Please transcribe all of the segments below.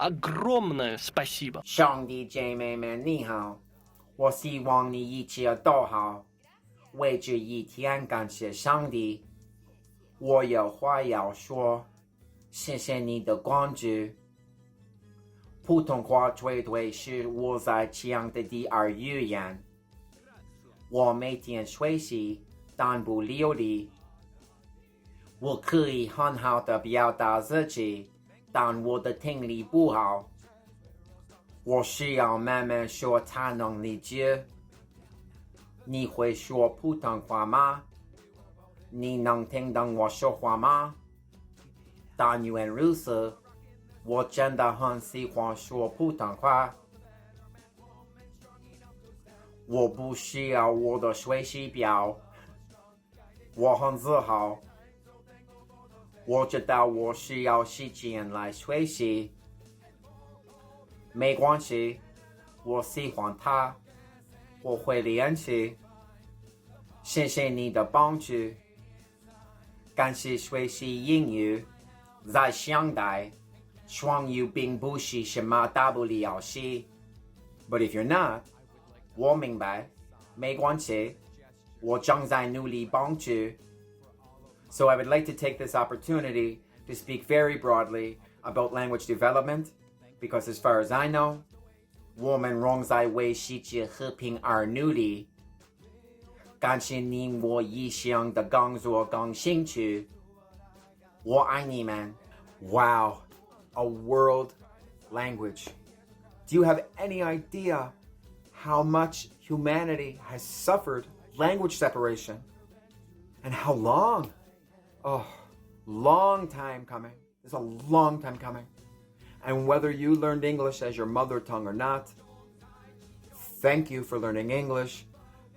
огромное спасибо. 兄弟姐妹们，你好，我希望你一切都好。为这一天感谢上帝，我有话要说，谢谢你的关注。普通话绝对是我在讲的第二语言。我每天学习，但不流利。我可以很好的表达自己，但我的听力不好。我需要慢慢说才能理解。你会说普通话吗？你能听懂我说话吗？但愿如此，我真的很喜欢说普通话。我不需要我的学习表，我很自豪。我知道我需要时间来学习，没关系，我喜欢它，我会练习。谢谢你的帮助，感谢学习英语。在现代，双语并不是什么大不了事。But if you're not，我明白，没关系，我正在努力帮助。So I would like to take this opportunity to speak very broadly about language development, because as far as I know, 我们仍在为世界和平而努力。感谢你我一生的工作跟兴趣，我爱你们。Wow, a world language. Do you have any idea how much humanity has suffered language separation? And how long? Oh, long time coming. It's a long time coming. And whether you learned English as your mother tongue or not, thank you for learning English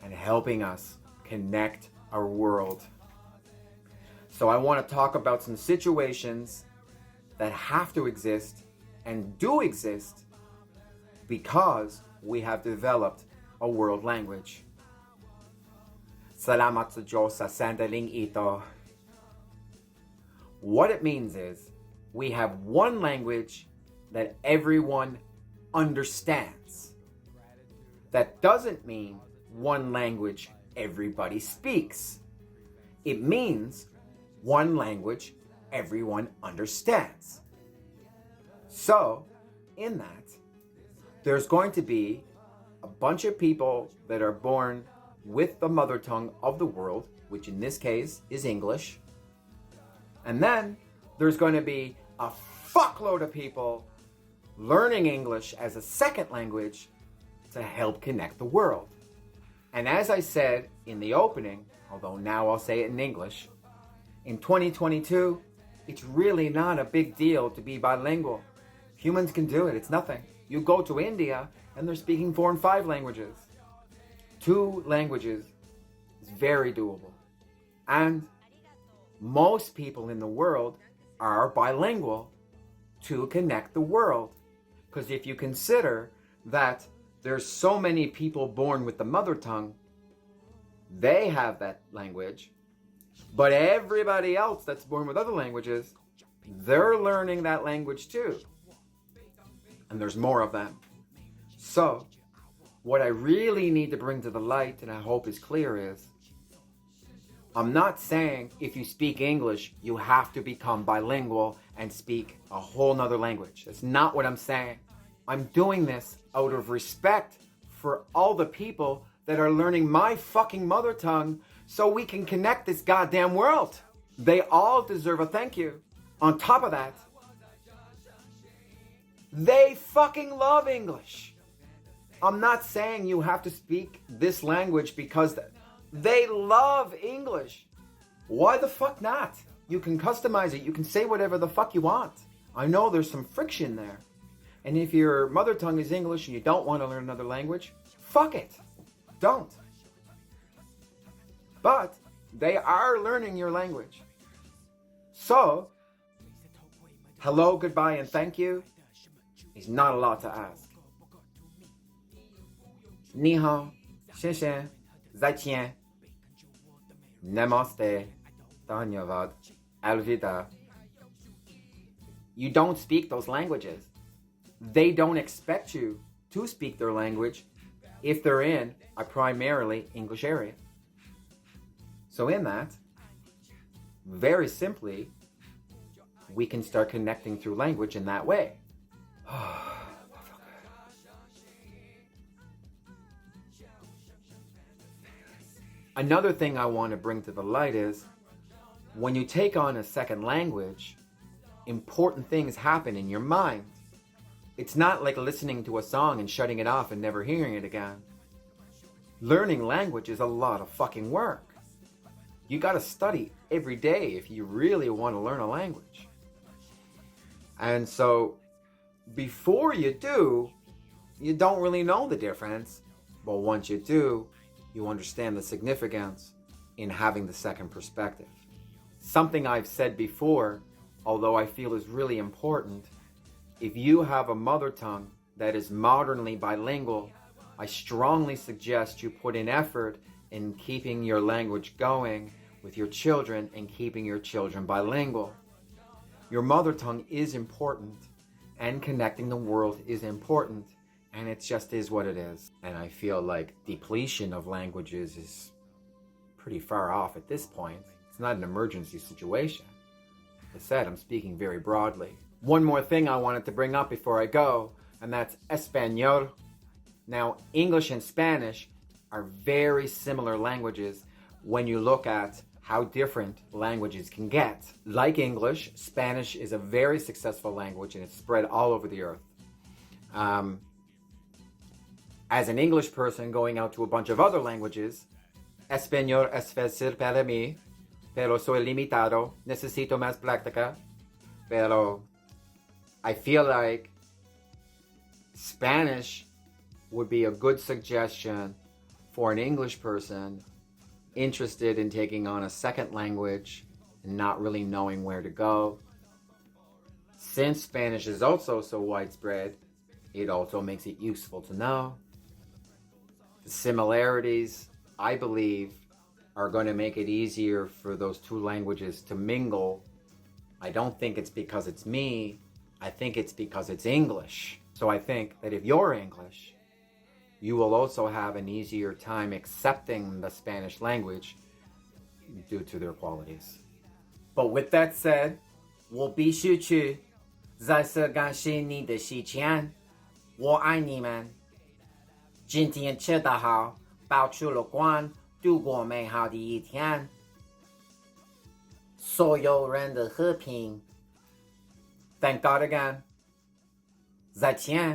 and helping us connect our world. So I want to talk about some situations that have to exist and do exist because we have developed a world language. Salamat sa Diyos sa sandaling ito. What it means is we have one language that everyone understands. That doesn't mean one language everybody speaks. It means one language everyone understands. So, in that, there's going to be a bunch of people that are born with the mother tongue of the world, which in this case is English. And then there's going to be a fuckload of people learning English as a second language to help connect the world. And as I said in the opening, although now I'll say it in English, in 2022, it's really not a big deal to be bilingual. Humans can do it, it's nothing. You go to India and they're speaking 4 and 5 languages. 2 languages is very doable. And most people in the world are bilingual to connect the world. Because if you consider that there's so many people born with the mother tongue, they have that language, but everybody else that's born with other languages, they're learning that language too. And there's more of them. So, what I really need to bring to the light, and I hope is clear, is I'm not saying if you speak English, you have to become bilingual and speak a whole nother language. That's not what I'm saying. I'm doing this out of respect for all the people that are learning my fucking mother tongue so we can connect this goddamn world. They all deserve a thank you. On top of that, they fucking love English. I'm not saying you have to speak this language because they love English. Why the fuck not? You can customize it. You can say whatever the fuck you want. I know there's some friction there. And if your mother tongue is English and you don't want to learn another language, fuck it. Don't. But they are learning your language. So, hello, goodbye, and thank you is not a lot to ask. 你好，谢谢，再见, Namaste, Dhanyavad, Alvida. You don't speak those languages. they don't expect you to speak their language if they're in a primarily English area. So in that, very simply, we can start connecting through language in that way. Another thing I want to bring to the light is, when you take on a second language, important things happen in your mind. It's not like listening to a song and shutting it off and never hearing it again. Learning language is a lot of fucking work. You gotta study every day if you really want to learn a language. And so, before you do, you don't really know the difference. But once you do, you understand the significance in having the second perspective. Something I've said before, although I feel is really important, if you have a mother tongue that is modernly bilingual, I strongly suggest you put in effort in keeping your language going with your children and keeping your children bilingual. Your mother tongue is important, and connecting the world is important, and it just is what it is. And I feel like depletion of languages is pretty far off at this point. It's not an emergency situation. As I said, I'm speaking very broadly. One more thing I wanted to bring up before I go, and that's Español. Now, English and Spanish are very similar languages when you look at how different languages can get. Like English, Spanish is a very successful language and it's spread all over the earth. As an English person going out to a bunch of other languages, Español es fácil para mí, pero soy limitado, necesito más práctica, pero I feel like Spanish would be a good suggestion for an English person interested in taking on a second language and not really knowing where to go. Since Spanish is also so widespread, it also makes it useful to know. The similarities, I believe, are going to make it easier for those two languages to mingle. I don't think it's because it's me. I think it's because it's English. So I think that if you're English, you will also have an easier time accepting the Spanish language due to their qualities. But with that said, 我必须去再次感谢你的时间，我爱你们。今天吃得好，保持乐观，度过美好的一天。所有人的和平。Thank God again. 再见。